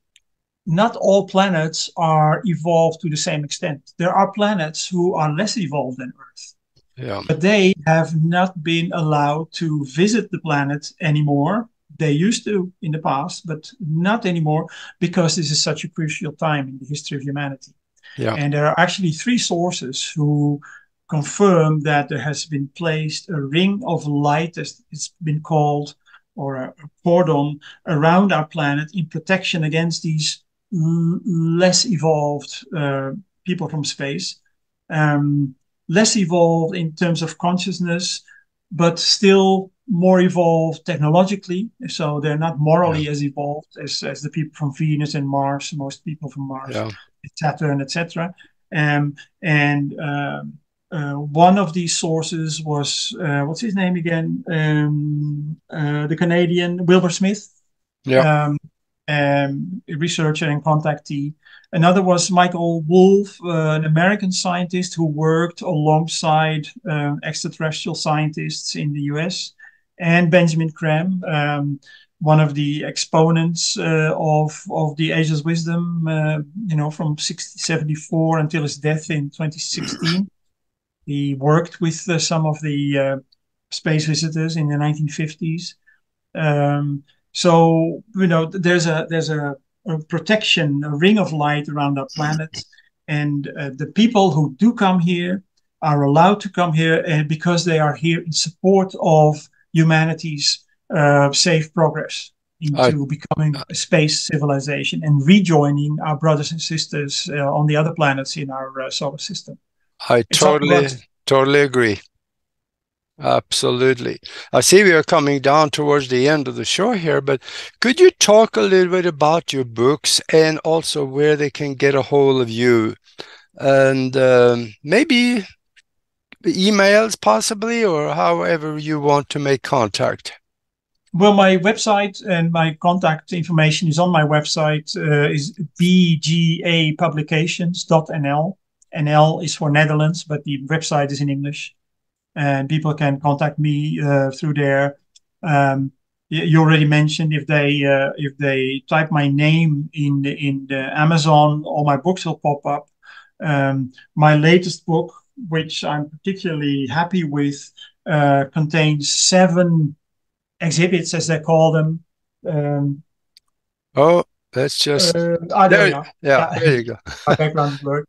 all planets are evolved to the same extent. There are planets who are less evolved than Earth, Yeah. but they have not been allowed to visit the planet anymore. They used to in the past, but not anymore, because this is such a crucial time in the history of humanity. Yeah. And there are actually 3 sources who confirm that there has been placed a ring of light, as it's been called, or a cordon around our planet in protection against these less evolved people from space. Less evolved in terms of consciousness, but still more evolved technologically. So they're not Yeah. morally as evolved as the people from Venus and Mars, most people from Mars, Yeah. Saturn, etc. And one of these sources was, what's his name again? The Canadian Wilbur Smith, Yeah. um, researcher and contactee. Another was Michael Wolff, an American scientist who worked alongside extraterrestrial scientists in the US, and Benjamin Creme, one of the exponents of the Ageless Wisdom, from 1674 until his death in 2016. He worked with some of the space visitors in the 1950s. So there's a protection, a ring of light around our planet, and the people who do come here are allowed to come here, and because they are here in support of humanity's safe progress I into becoming a space civilization and rejoining our brothers and sisters on the other planets in our solar system. I It's up to totally us. totally agree. Absolutely. I see we are coming down towards the end of the show here, but could you talk a little bit about your books and also where they can get a hold of you? And maybe emails possibly, or however you want to make contact. Well, my website and my contact information is on my website, is bgapublications.nl. NL is for Netherlands, but the website is in English. And people can contact me through there. You already mentioned if they type my name in the Amazon, all my books will pop up. My latest book, which I'm particularly happy with, contains 7 exhibits, as they call them. Oh, that's just There we there. are. Yeah, Yeah, there you go. my background is blurred.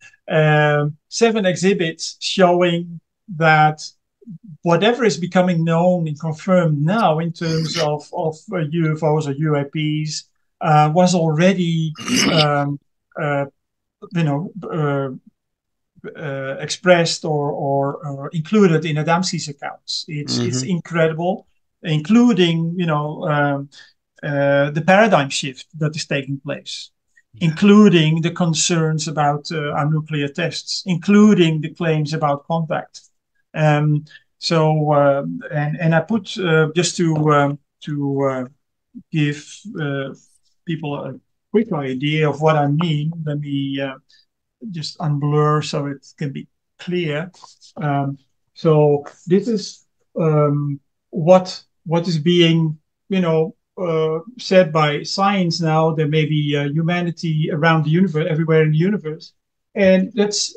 7 exhibits showing that whatever is becoming known and confirmed now in terms of UFOs or UAPs was already um, uh, you know expressed or included in Adamski's accounts. It's Hmm. incredible, including the paradigm shift that is taking place. including the concerns about our nuclear tests, including the claims about contact. Um, and I put just to give people a quick idea of what I mean. Let me just unblur so it can be clear. So this is what is being, said by science now. There may be humanity around the universe, everywhere in the universe, and that's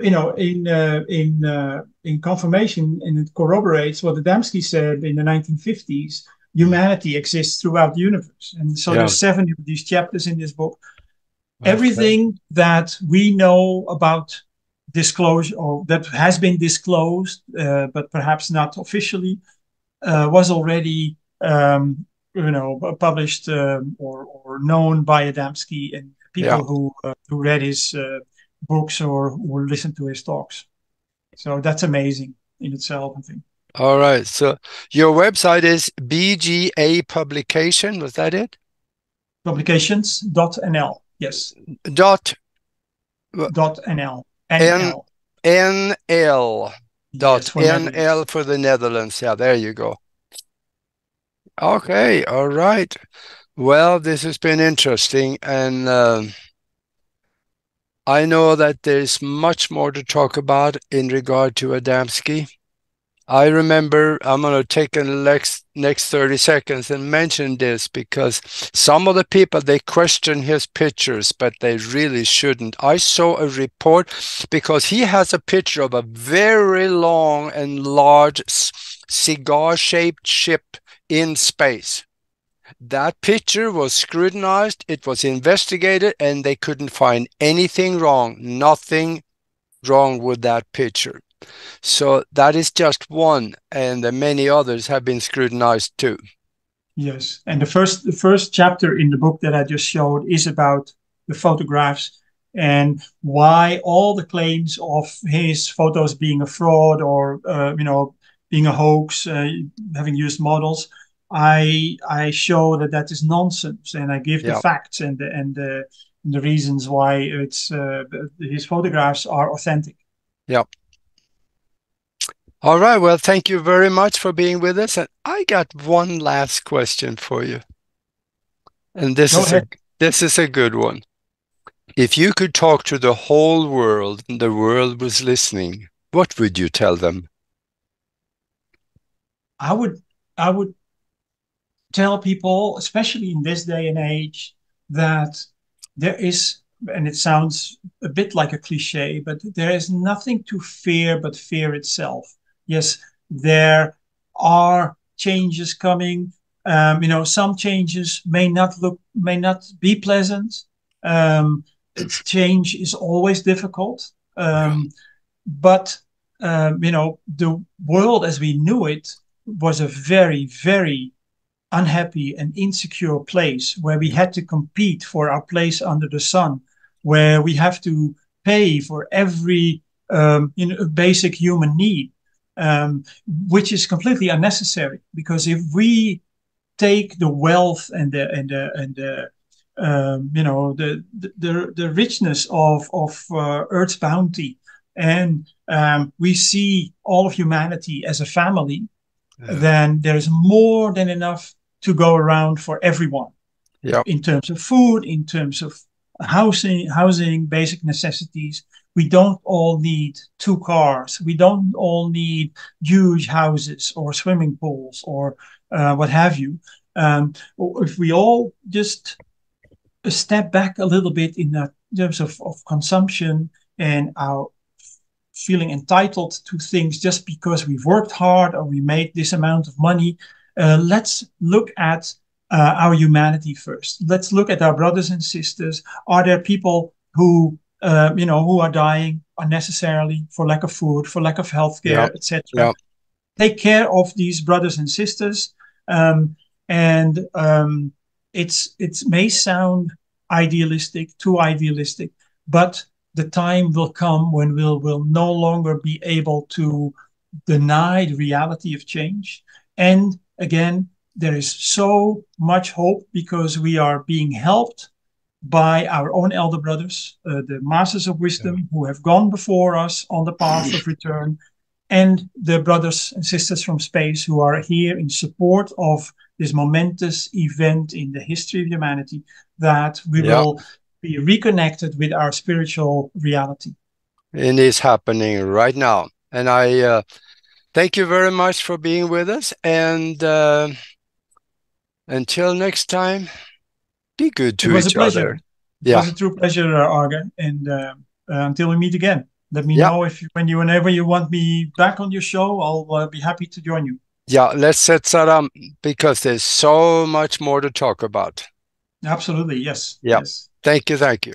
in confirmation, and it corroborates what Adamski said in the 1950s. Humanity exists throughout the universe, and so Yeah. there's 7 of these chapters in this book. Okay. Everything that we know about disclosure, or that has been disclosed, but perhaps not officially, was already published or known by Adamski and Yeah. people who read his books or who listened to his talks. So that's amazing in itself, I think. All right. So your website is BGA Publication. Was that it? Publications.nl. Yes. Dot .nl. N NL. NL. Dot Yes, for NL Netherlands. for the Netherlands. Yeah, there you go. Okay. All right. Well, this has been interesting, and I know that there's much more to talk about in regard to Adamski. I remember, I'm going to take the next 30 seconds and mention this, because some of the people, they question his pictures, but they really shouldn't. I saw a report, because he has a picture of a very long and large cigar-shaped ship in space. That picture was scrutinized, it was investigated, and they couldn't find anything wrong, nothing wrong with that picture. So that is just one, and the many others have been scrutinized too. Yes, and the first chapter in the book that I just showed is about the photographs and why all the claims of his photos being a fraud or being a hoax, having used models. I show that is nonsense, and I give the Yeah. facts and the reasons why it's his photographs are authentic. Yeah. All right. Well, thank you very much for being with us. And I got one last question for you. And Go ahead. this is a good one. If you could talk to the whole world and the world was listening, what would you tell them? I would tell people, especially in this day and age, that there is, and it sounds a bit like a cliche, but there is nothing to fear but fear itself. Yes, there are changes coming. Some changes may not be pleasant. Change is always difficult. Yeah. But the world as we knew it was a very, very unhappy and insecure place where we had to compete for our place under the sun, where we have to pay for every basic human need, which is completely unnecessary. Because if we take the wealth and the richness of Earth's bounty, and we see all of humanity as a family, then there's more than enough to go around for everyone. Yeah. In terms of food, in terms of housing, basic necessities. We don't all need 2 cars. We don't all need huge houses or swimming pools or what have you. If we all just step back a little bit in terms of consumption and our feeling entitled to things just because we've worked hard or we made this amount of money. Let's look at our humanity first. Let's look at our brothers and sisters. Are there people who are dying unnecessarily for lack of food, for lack of healthcare, etc.? Yeah. Take care of these brothers and sisters. It may sound idealistic, too idealistic, but the time will come when we'll no longer be able to deny the reality of change. And again, there is so much hope because we are being helped by our own elder brothers, the masters of wisdom who have gone before us on the path of return, and the brothers and sisters from space who are here in support of this momentous event in the history of humanity, that we will be reconnected with our spiritual reality. It is happening right now. And I thank you very much for being with us. And until next time, be good to each other. It was a true pleasure, Aage. And until we meet again, let me know if whenever you want me back on your show, I'll be happy to join you. Yeah, let's set that up because there's so much more to talk about. Absolutely, yes. Yeah. Yes. Thank you. Thank you.